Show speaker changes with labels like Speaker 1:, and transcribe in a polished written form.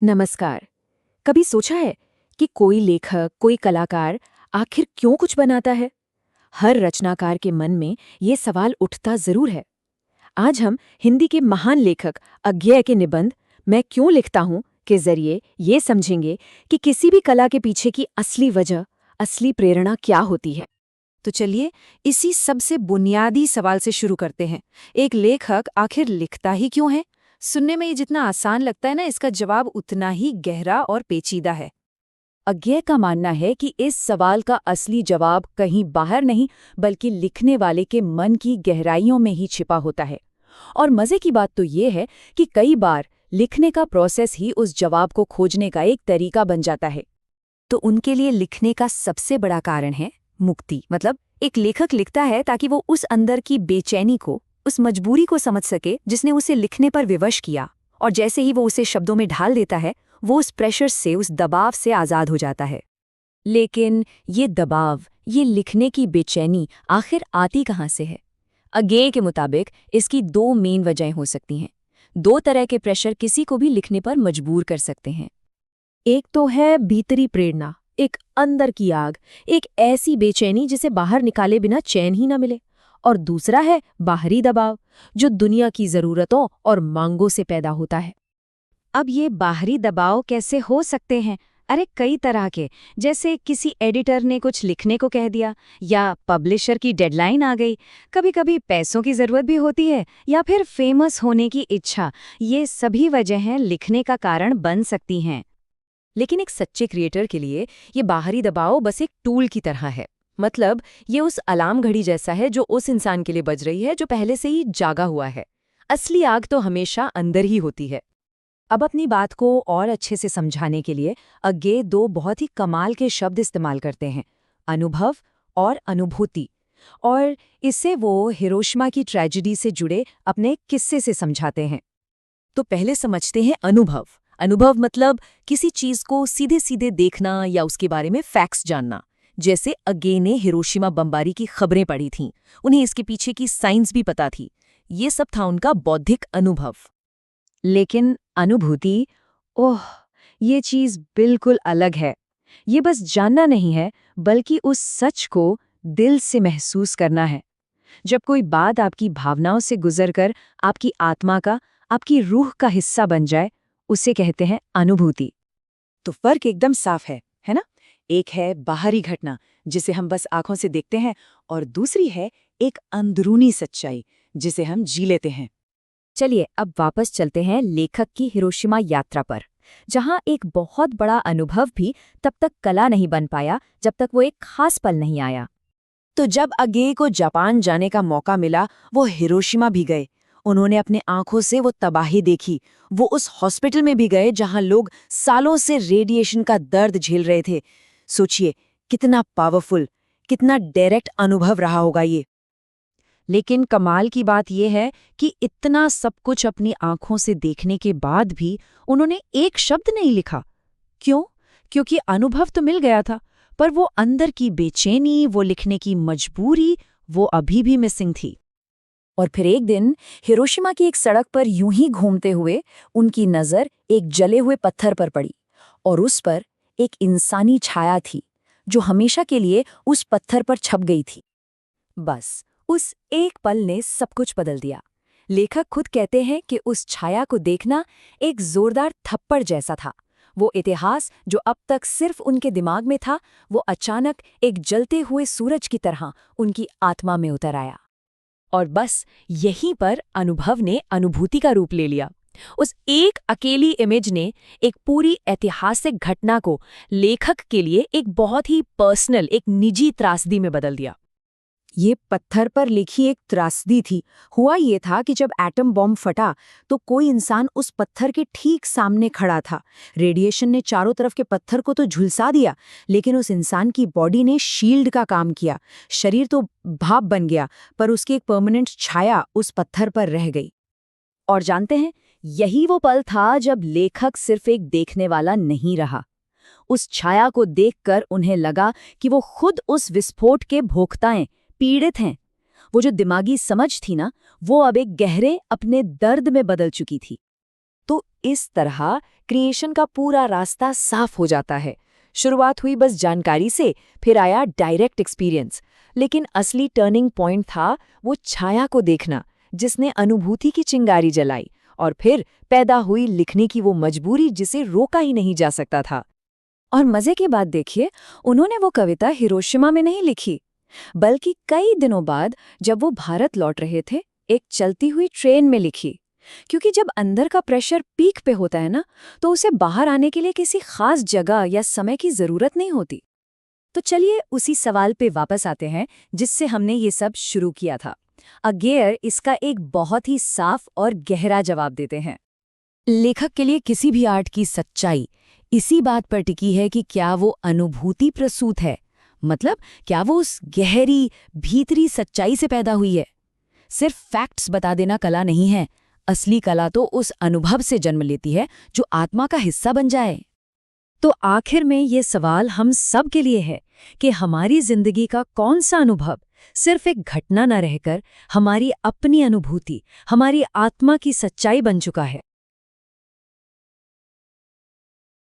Speaker 1: नमस्कार। कभी सोचा है कि कोई लेखक, कोई कलाकार आखिर क्यों कुछ बनाता है? हर रचनाकार के मन में ये सवाल उठता जरूर है। आज हम हिंदी के महान लेखक अज्ञेय के निबंध मैं क्यों लिखता हूं के जरिए ये समझेंगे कि किसी भी कला के पीछे की असली वजह, असली प्रेरणा क्या होती है।
Speaker 2: तो चलिए इसी सबसे बुनियादी सवाल से शुरू करते हैं। एक लेखक आखिर लिखता ही क्यों है? सुनने में ये जितना आसान लगता है ना, इसका जवाब उतना ही गहरा और पेचीदा है।
Speaker 1: अज्ञेय का मानना है कि इस सवाल का असली जवाब कहीं बाहर नहीं, बल्कि लिखने वाले के मन की गहराइयों में ही छिपा होता है। और मजे की बात तो ये है कि कई बार लिखने का प्रोसेस ही उस जवाब को खोजने का एक तरीका बन जाता है।
Speaker 2: तो उनके लिए लिखने का सबसे बड़ा कारण है मुक्ति। मतलब एक लेखक लिखता है ताकि वो उस अंदर की बेचैनी को, उस मजबूरी को समझ सके जिसने उसे लिखने पर विवश किया। और जैसे ही वो उसे शब्दों में ढाल देता है, वो उस प्रेशर से, उस दबाव से आज़ाद हो जाता है।
Speaker 1: लेकिन ये दबाव, ये लिखने की बेचैनी आखिर आती कहाँ से है? अज्ञेय के मुताबिक इसकी दो मेन वजहें हो सकती हैं। दो तरह के प्रेशर किसी को भी लिखने पर मजबूर कर सकते हैं। एक तो है भीतरी प्रेरणा, एक अंदर की आग, एक ऐसी बेचैनी जिसे बाहर निकाले बिना चैन ही न मिले। और दूसरा है बाहरी दबाव, जो दुनिया की जरूरतों और मांगों से पैदा होता है।
Speaker 2: अब ये बाहरी दबाव कैसे हो सकते हैं? अरे कई तरह के। जैसे किसी एडिटर ने कुछ लिखने को कह दिया, या पब्लिशर की डेडलाइन आ गई। कभी कभी पैसों की जरूरत भी होती है, या फिर फेमस होने की इच्छा। ये सभी वजहें लिखने का कारण बन सकती हैं।
Speaker 1: लेकिन एक सच्चे क्रिएटर के लिए ये बाहरी दबाव बस एक टूल की तरह है। मतलब ये उस अलार्म घड़ी जैसा है जो उस इंसान के लिए बज रही है जो पहले से ही जागा हुआ है। असली आग तो हमेशा अंदर ही होती है।
Speaker 2: अब अपनी बात को और अच्छे से समझाने के लिए अज्ञेय दो बहुत ही कमाल के शब्द इस्तेमाल करते हैं, अनुभव और अनुभूति। और इससे वो हिरोशिमा की ट्रेजेडी से जुड़े अपने किस्से से समझाते हैं।
Speaker 1: तो पहले समझते हैं अनुभव। अनुभव मतलब किसी चीज को सीधे सीधे देखना या उसके बारे में फैक्ट्स जानना। जैसे अज्ञेय ने हिरोशिमा बमबारी की खबरें पढ़ी थीं, उन्हें इसके पीछे की साइंस भी पता थी। ये सब था उनका बौद्धिक अनुभव।
Speaker 2: लेकिन अनुभूति, ओह, ये चीज बिल्कुल अलग है। ये बस जानना नहीं है, बल्कि उस सच को दिल से महसूस करना है। जब कोई बात आपकी भावनाओं से गुजरकर आपकी आत्मा का, आपकी रूह का हिस्सा बन जाए, उसे कहते हैं अनुभूति। तो फर्क एकदम साफ है ना? एक है बाहरी घटना जिसे हम बस आंखों से देखते हैं, और दूसरी है एक अंदरूनी सच्चाई जिसे हम जी लेते हैं।
Speaker 1: चलिए अब वापस चलते हैं लेखक की हिरोशिमा यात्रा पर, जहां एक बहुत बड़ा अनुभव भी तब तक कला नहीं बन पाया जब तक वो एक खास पल नहीं आया।
Speaker 2: तो जब अज्ञेय को जापान जाने का मौका मिला, वो हिरोशिमा भी गए। उन्होंने अपने आंखों से वो तबाही देखी। वो उस हॉस्पिटल में भी गए जहां लोग सालों से रेडिएशन का दर्द झेल रहे थे। सोचिए कितना पावरफुल, कितना डायरेक्ट अनुभव रहा होगा ये। लेकिन कमाल की बात यह है कि इतना सब कुछ अपनी आंखों से देखने के बाद भी उन्होंने एक शब्द नहीं लिखा। क्यों? क्योंकि अनुभव तो मिल गया था, पर वो अंदर की बेचैनी, वो लिखने की मजबूरी, वो अभी भी मिसिंग थी। और फिर एक दिन हिरोशिमा की एक सड़क पर यूं ही घूमते हुए उनकी नज़र एक जले हुए पत्थर पर पड़ी, और उस पर एक इंसानी छाया थी जो हमेशा के लिए उस पत्थर पर छप गई थी। बस उस एक पल ने सब कुछ बदल दिया। लेखक खुद कहते हैं कि उस छाया को देखना एक जोरदार थप्पड़ जैसा था। वो इतिहास जो अब तक सिर्फ उनके दिमाग में था, वो अचानक एक जलते हुए सूरज की तरह उनकी आत्मा में उतर आया। और बस यहीं पर अनुभव ने अनुभूति का रूप ले लिया। उस एक अकेली इमेज ने एक पूरी ऐतिहासिक घटना को लेखक के लिए एक बहुत ही पर्सनल, एक निजी त्रासदी में बदल दिया। ये पत्थर पर लिखी एक त्रासदी थी। हुआ ये था कि जब एटम बॉम्ब फटा तो कोई इंसान उस पत्थर के ठीक सामने खड़ा था। रेडिएशन ने चारों तरफ के पत्थर को तो झुलसा दिया, लेकिन उस इंसान की बॉडी ने शील्ड का काम किया। शरीर तो भाप बन गया, पर उसकी एक परमानेंट छाया उस पत्थर पर रह गई। और जानते हैं, यही वो पल था जब लेखक सिर्फ एक देखने वाला नहीं रहा। उस छाया को देखकर उन्हें लगा कि वो खुद उस विस्फोट के भोक्ताएं, पीड़ित हैं। वो जो दिमागी समझ थी ना, वो अब एक गहरे अपने दर्द में बदल चुकी थी। तो इस तरह क्रिएशन का पूरा रास्ता साफ हो जाता है। शुरुआत हुई बस जानकारी से, फिर आया डायरेक्ट एक्सपीरियंस। लेकिन असली टर्निंग पॉइंट था वो छाया को देखना, जिसने अनुभूति की चिंगारी जलाई, और फिर पैदा हुई लिखने की वो मजबूरी जिसे रोका ही नहीं जा सकता था।
Speaker 1: और मजे की बात देखिए, उन्होंने वो कविता हिरोशिमा में नहीं लिखी, बल्कि कई दिनों बाद जब वो भारत लौट रहे थे, एक चलती हुई ट्रेन में लिखी। क्योंकि जब अंदर का प्रेशर पीक पे होता है ना, तो उसे बाहर आने के लिए किसी खास जगह या समय की जरूरत नहीं होती। तो चलिए उसी सवाल पे वापस आते हैं जिससे हमने ये सब शुरू किया था। अगेयर इसका एक बहुत ही साफ और गहरा जवाब देते हैं।
Speaker 2: लेखक के लिए किसी भी आर्ट की सच्चाई इसी बात पर टिकी है कि क्या वो अनुभूति प्रसूत है, मतलब क्या वो उस गहरी भीतरी सच्चाई से पैदा हुई है। सिर्फ फैक्ट्स बता देना कला नहीं है, असली कला तो उस अनुभव से जन्म लेती है जो आत्मा का हिस्सा बन जाए।
Speaker 1: तो आखिर में ये सवाल हम सब के लिए है कि हमारी जिंदगी का कौन सा अनुभव सिर्फ एक घटना न रहकर हमारी अपनी अनुभूति, हमारी आत्मा की सच्चाई बन चुका है।